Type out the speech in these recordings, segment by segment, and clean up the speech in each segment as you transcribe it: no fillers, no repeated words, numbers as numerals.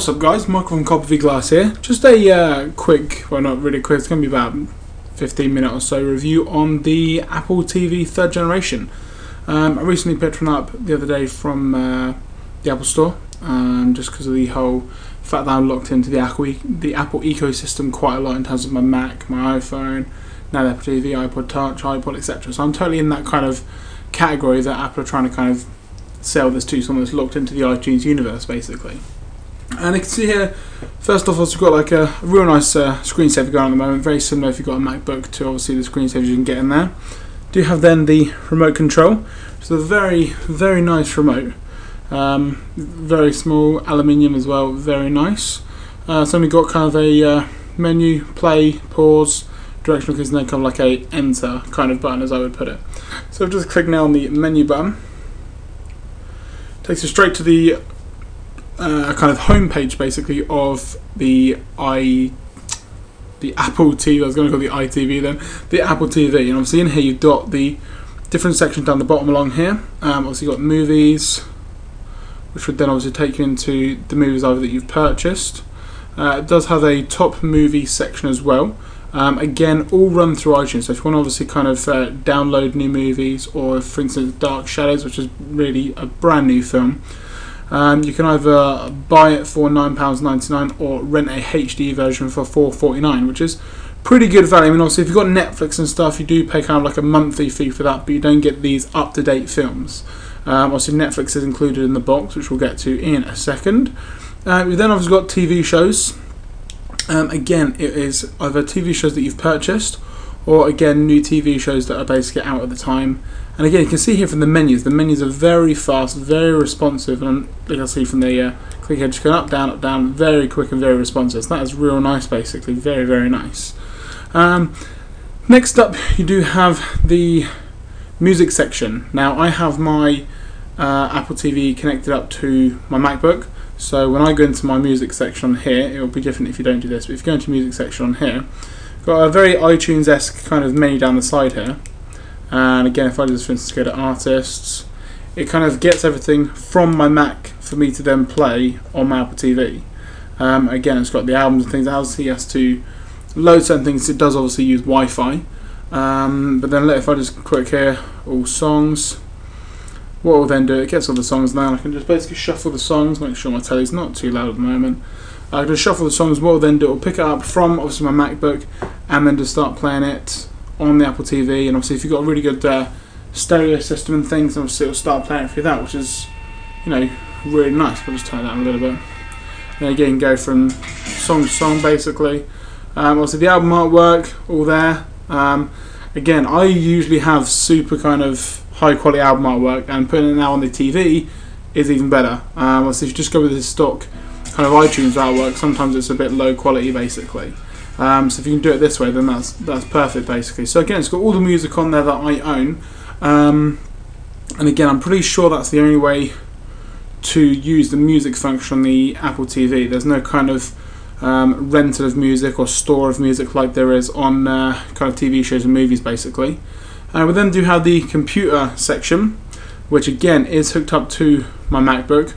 What's up guys, Michael from Copper V Glass here. Just a quick, well not really quick, it's going to be about 15-minute or so review on the Apple TV 3rd generation. I recently picked one up the other day from the Apple Store, just because of the whole fact that I'm locked into the Apple ecosystem quite a lot in terms of my Mac, my iPhone, now the Apple TV, iPod Touch, iPod, etc. So I'm totally in that kind of category that Apple are trying to kind of sell this to someone that's locked into the iTunes universe basically. And you can see here, first off, we've got like a real nice screensaver going on at the moment, very similar if you've got a MacBook to obviously the screensavers you can get in there. Do have then the remote control, so a very nice remote, very small, aluminium as well, very nice. So we've got kind of a menu, play, pause, directional keys, and then kind of like a enter kind of button as I would put it. So just click now on the menu button, takes us straight to the kind of home page basically of the Apple TV. I was going to call the iTV then, the Apple TV, and obviously in here you've got the different sections down the bottom along here. Obviously you've got movies, which would then obviously take you into the movies either that you've purchased. It does have a top movie section as well. Again, all run through iTunes, so if you want to obviously kind of download new movies, or for instance Dark Shadows, which is really a brand new film, you can either buy it for £9.99 or rent a HD version for £4.49, which is pretty good value. I mean, obviously if you've got Netflix and stuff, you do pay kind of like a monthly fee for that, but you don't get these up-to-date films. Obviously Netflix is included in the box, which we'll get to in a second. We've then obviously got TV shows. Again, it is either TV shows that you've purchased, or again new TV shows that are basically out at the time. And again, you can see here from the menus are very fast, very responsive, and you can see from the click here, just going up, down, very quick and very responsive. So that is real nice basically, very nice. Next up you do have the music section. Now I have my Apple TV connected up to my MacBook, so when I go into my music section on here, it will be different if you don't do this, but if you go into music section on here, got a very iTunes-esque kind of menu down the side here. And again, if I just for instance go to artists, it kind of gets everything from my Mac for me to then play on my Apple TV. Again, it's got the albums and things. Obviously, it has to load certain things. It does obviously use Wi-Fi. But then if I just click here, all songs, what will then do, it gets all the songs now. I can just basically shuffle the songs, make sure my telly's not too loud at the moment. I can just shuffle the songs. What will then do, it will pick it up from obviously my MacBook and then just start playing it on the Apple TV. And obviously if you've got a really good stereo system and things, obviously it'll start playing it through that, which is, you know, really nice. I'll just turn that down a little bit. Then again, go from song to song basically. Obviously the album artwork, all there. Again, I usually have super kind of high quality album artwork, and putting it now on the TV is even better. Obviously if you just go with the stock kind of iTunes artwork, sometimes it's a bit low quality basically. So if you can do it this way, then that's perfect basically. So again, it's got all the music on there that I own, and again, I'm pretty sure that's the only way to use the music function on the Apple TV. There's no kind of rental of music or store of music like there is on kind of TV shows and movies basically. We then do have the computer section, which again is hooked up to my MacBook,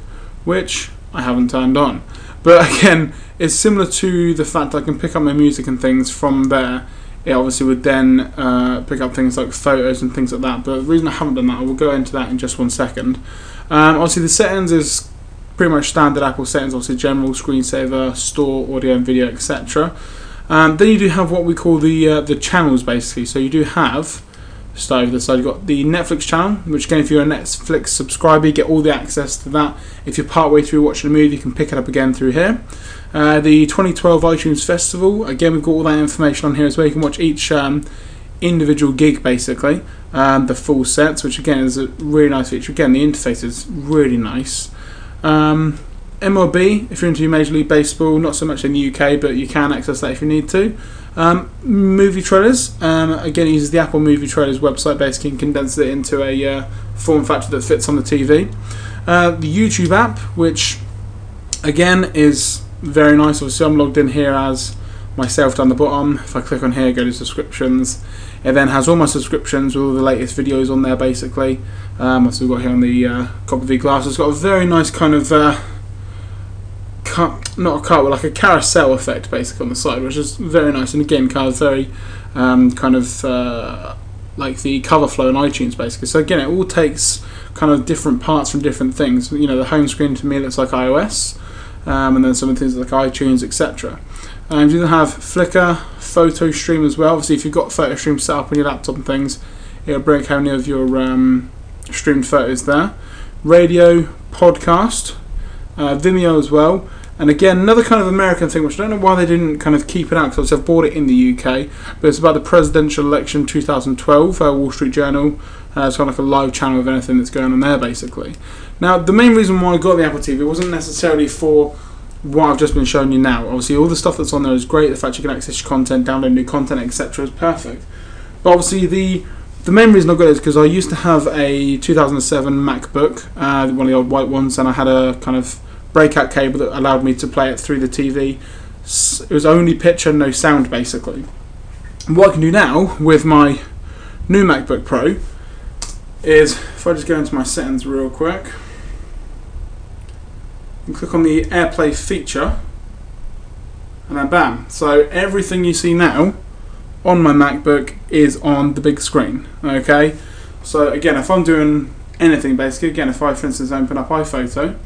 which I haven't turned on. But again, it's similar to the fact that I can pick up my music and things from there. It obviously would then pick up things like photos and things like that. But the reason I haven't done that, I will go into that in just one second. Obviously the settings is pretty much standard Apple settings, obviously general, screensaver, store, audio and video, etc. Then you do have what we call the channels basically. So you do have, start over this side, you've got the Netflix channel, which again, if you're a Netflix subscriber, you get all the access to that. If you're part way through watching a movie, you can pick it up again through here. The 2012 iTunes Festival, again, we've got all that information on here as well. You can watch each individual gig basically, the full sets, which again is a really nice feature. Again, the interface is really nice. MLB, if you're into Major League Baseball, not so much in the UK, but you can access that if you need to. Movie trailers, again, it uses the Apple Movie Trailers website, basically and condenses it into a form factor that fits on the TV. The YouTube app, which again is very nice. Obviously I'm logged in here as myself down the bottom. If I click on here, go to subscriptions, it then has all my subscriptions with all the latest videos on there basically. Also we've got here on the Copper V Glass, it's got a very nice kind of not a car, but like a carousel effect basically on the side, which is very nice, and again kind of very like the cover flow in iTunes basically. So again, it all takes kind of different parts from different things. You know, the home screen to me looks like iOS, and then some of the things like iTunes, etc. You then have Flickr, Photostream as well. Obviously, if you've got Photostream set up on your laptop and things, it'll bring how many of your streamed photos there. Radio, podcast, Vimeo as well. And again, another kind of American thing, which I don't know why they didn't kind of keep it out, because I've bought it in the UK, but it's about the presidential election 2012, Wall Street Journal. It's kind of like a live channel of anything that's going on there, basically. Now, the main reason why I got the Apple TV wasn't necessarily for what I've just been showing you now. Obviously, all the stuff that's on there is great. The fact you can access your content, download new content, etc. is perfect. But obviously, the main reason I got it is because I used to have a 2007 MacBook, one of the old white ones, and I had a kind of breakout cable that allowed me to play it through the TV. It was only picture, no sound, basically. And what I can do now with my new MacBook Pro is, if I just go into my settings real quick and click on the AirPlay feature, and then bam. So everything you see now on my MacBook is on the big screen. Okay. So again, if I'm doing anything, basically, again, if I, for instance, open up iPhoto,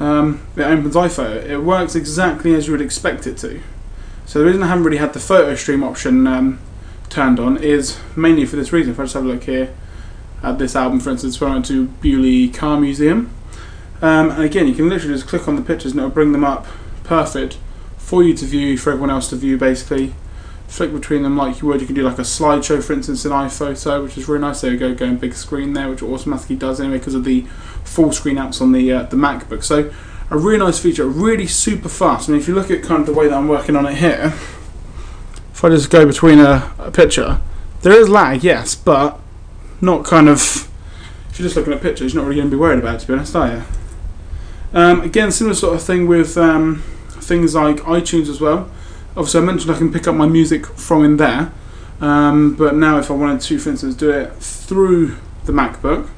it opens iPhoto. It works exactly as you would expect it to. So the reason I haven't really had the Photostream option turned on is mainly for this reason. If I just have a look here at this album, for instance, where I went to Bewley Car Museum, and again, you can literally just click on the pictures and it'll bring them up perfect for you to view, for everyone else to view, basically. Flick between them like you would. You can do like a slideshow, for instance, in iPhoto, which is really nice. There you go, going big screen there, which it automatically does anyway because of the full screen apps on the MacBook. So a really nice feature, really super fast. I mean, if you look at kind of the way that I'm working on it here, if I just go between a picture, there is lag, yes, but not kind of, if you're just looking at pictures, you're not really going to be worried about it, to be honest, are you? Again, similar sort of thing with things like iTunes as well. Obviously, I mentioned I can pick up my music from in there, but now if I wanted to, for instance, do it through the MacBook,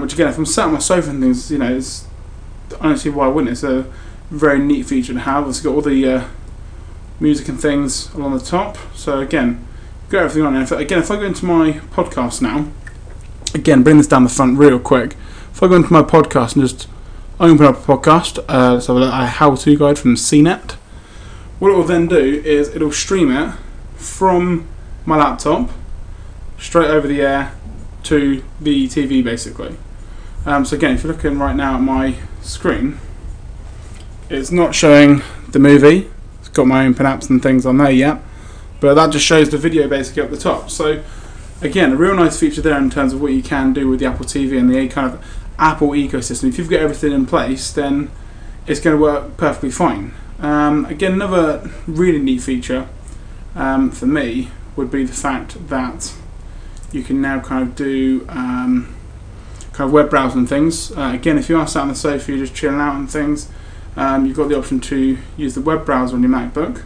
which again, if I'm sat on my sofa and things, you know, I don't see why I wouldn't. It's a very neat feature to have. It's got all the music and things along the top. So again, got everything on there. Again, if I go into my podcast now, again, bring this down the front real quick. If I go into my podcast and just open up a podcast, let's have a how-to guide from CNET. What it will then do is it'll stream it from my laptop straight over the air to the TV, basically. So again, if you're looking right now at my screen, it's not showing the movie. It's got my own apps and things on there yet, but that just shows the video basically up the top. So again, a real nice feature there in terms of what you can do with the Apple TV and the kind of Apple ecosystem. If you've got everything in place, then it's going to work perfectly fine. Again, another really neat feature for me would be the fact that you can now kind of do kind of web browsing and things. Again, if you are sat on the sofa, you're just chilling out and things, you've got the option to use the web browser on your MacBook,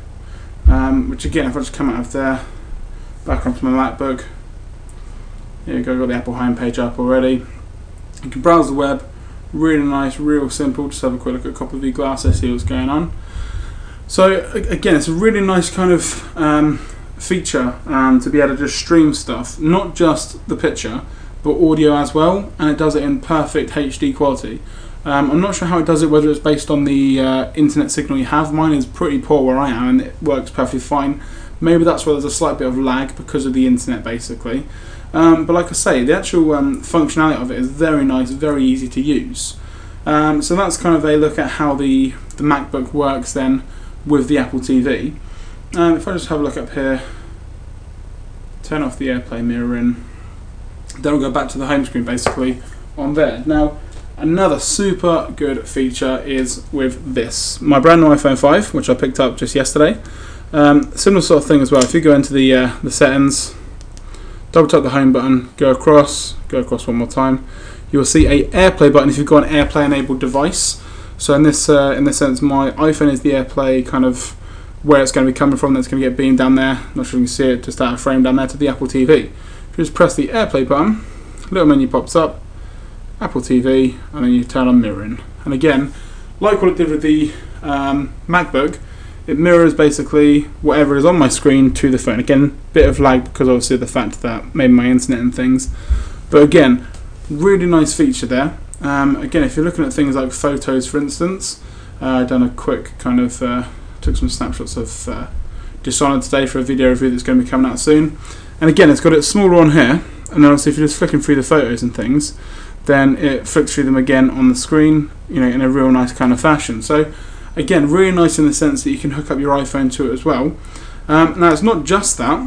which again, if I just come out of there, back onto my MacBook, here you go, I've got the Apple homepage up already. You can browse the web, really nice, real simple. Just have a quick look at a couple of the glasses, see what's going on. So again, it's a really nice kind of feature to be able to just stream stuff, not just the picture, but audio as well, and it does it in perfect HD quality. I'm not sure how it does it, whether it's based on the internet signal you have. Mine is pretty poor where I am, and it works perfectly fine. Maybe that's where there's a slight bit of lag because of the internet, basically. But like I say, the actual functionality of it is very nice, very easy to use. So that's kind of a look at how the MacBook works then with the Apple TV. If I just have a look up here, turn off the AirPlay mirroring, then we'll go back to the home screen basically on there. Now, another super good feature is with this. My brand new iPhone 5, which I picked up just yesterday. Similar sort of thing as well. If you go into the settings, double tap the home button, go across one more time, you will see a AirPlay button if you've got an AirPlay enabled device. So in this sense, my iPhone is the AirPlay kind of where it's going to be coming from. That's going to get beamed down there. Not sure if you can see it, just out of frame down there to the Apple TV. If you just press the AirPlay button, a little menu pops up, Apple TV, and then you turn on mirroring. And again, like what it did with the MacBook, it mirrors basically whatever is on my screen to the phone. Again, bit of lag because obviously of the fact that maybe my internet and things. But again, really nice feature there. Again, if you're looking at things like photos, for instance, I've done a quick kind of took some snapshots of Dishonored today for a video review that's going to be coming out soon. And again, it's got it smaller on here, and then obviously if you're just flicking through the photos and things, then it flicks through them again on the screen, you know, in a real nice kind of fashion. So again, really nice in the sense that you can hook up your iPhone to it as well. Now it's not just that.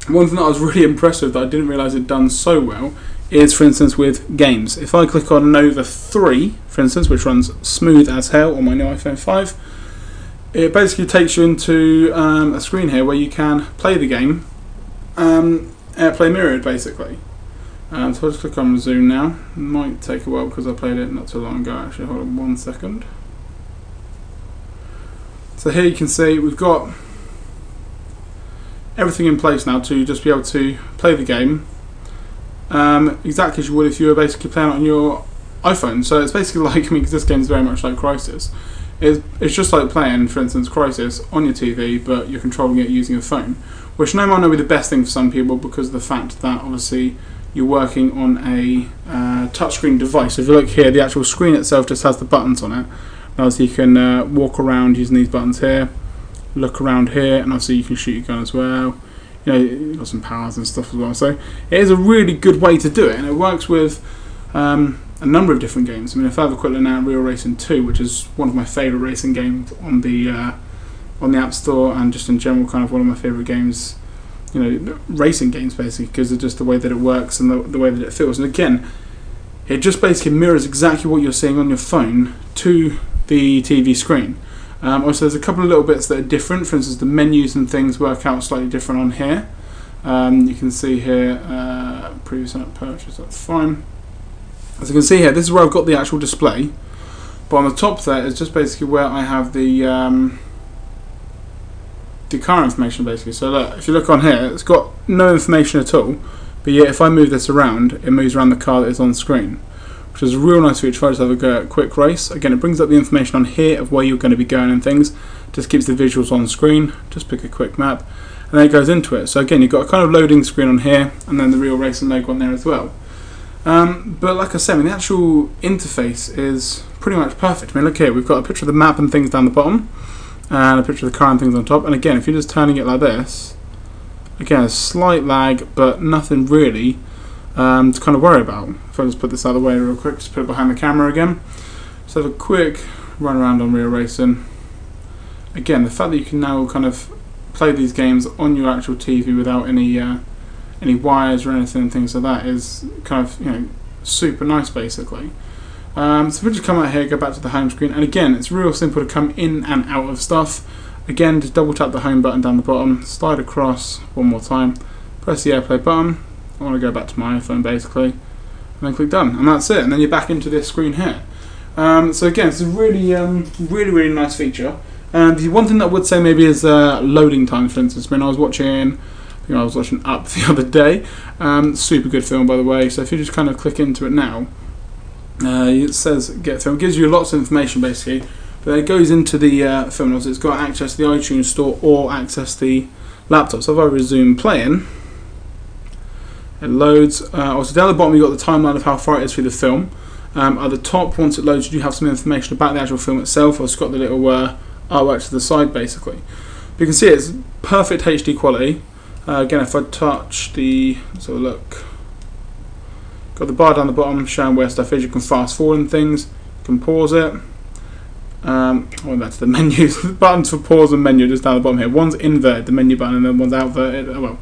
One thing that I was really impressed with that I didn't realise it done so well is, for instance, with games. If I click on Nova 3, for instance, which runs smooth as hell on my new iPhone 5, it basically takes you into a screen here where you can play the game, AirPlay mirrored basically. So I'll just click on resume now. It might take a while because I played it not too long ago actually. Hold on 1 second. So here you can see we've got everything in place now to just be able to play the game exactly as you would if you were basically playing it on your iPhone. So it's basically like, I mean, because this game is very much like Crysis. It's just like playing, for instance, Crysis on your TV, but you're controlling it using a phone, which no might not be the best thing for some people because of the fact that obviously you're working on a touchscreen device. So if you look here, the actual screen itself just has the buttons on it. And obviously you can walk around using these buttons here, look around here, and obviously you can shoot your gun as well. You know, you've got some powers and stuff as well. So it is a really good way to do it, and it works with a number of different games. I mean, if I have a quick look now at Real Racing 2, which is one of my favourite racing games on the App Store, and just in general kind of one of my favourite games, you know, racing games basically, because of just the way that it works and the way that it feels. And again, it just basically mirrors exactly what you're seeing on your phone to the TV screen. Also, there's a couple of little bits that are different. For instance, the menus and things work out slightly different on here. You can see here, previous app purchase, that's fine. As you can see here, this is where I've got the actual display, but on the top there is just basically where I have the car information basically. So look, if you look on here, it's got no information at all, but yet if I move this around, it moves around the car that is on screen, which is a real nice feature. If I just have a go at quick race, again it brings up the information on here of where you're going to be going and things, just keeps the visuals on screen, just pick a quick map, and then it goes into it. So again, you've got a kind of loading screen on here, and then the Real Racing logo on there as well. But like I said, I mean, the actual interface is pretty much perfect. I mean, look here, we've got a picture of the map and things down the bottom, and a picture of the car and things on top. And again, if you're just turning it like this, again, a slight lag, but nothing really to kind of worry about. If I just put this out of the way real quick, just put it behind the camera again. So have a quick run around on Real Racing. Again, the fact that you can now kind of play these games on your actual TV without any wires or anything and things like that is kind of, you know, super nice basically. So if we just come out here, go back to the home screen, and again it's real simple to come in and out of stuff. Again, just double tap the home button down the bottom, slide across one more time, press the AirPlay button. I want to go back to my iPhone basically, and then click done, and that's it, and then you're back into this screen here. So again, it's a really nice feature. And the one thing that I would say maybe is loading time, for instance. I mean, I was watching Up the other day. Super good film, by the way. So if you just kind of click into it now, it says get film. It gives you lots of information basically, but it goes into the film. Also, it's got access to the iTunes store or access to the laptop. So if I resume playing, it loads. Also down the bottom you've got the timeline of how far it is through the film. At the top, once it loads, you do have some information about the actual film itself. It's got the little artwork to the side basically. But you can see it's perfect HD quality. Again, if I touch the, let's have a look, got the bar down the bottom showing where stuff is. You can fast forward and things, you can pause it. I went back to the menu. The buttons for pause and menu just down the bottom here. One's inverted, the menu button, and then one's outverted, well,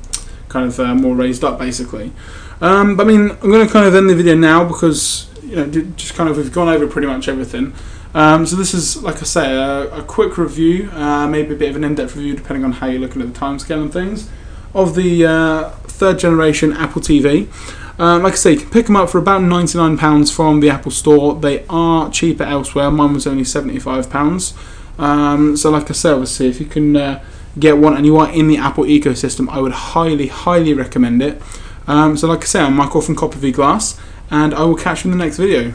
kind of more raised up basically. But I mean, I'm going to kind of end the video now because, you know, just kind of, we've gone over pretty much everything. So this is, like I say, a quick review, maybe a bit of an in-depth review depending on how you're looking at the timescale and things, of the third generation Apple TV. Like I say, you can pick them up for about £99 from the Apple Store. They are cheaper elsewhere. Mine was only £75. So like I say, obviously, if you can get one and you are in the Apple ecosystem, I would highly recommend it. So like I say, I'm Michael from Copper v Glass, and I will catch you in the next video.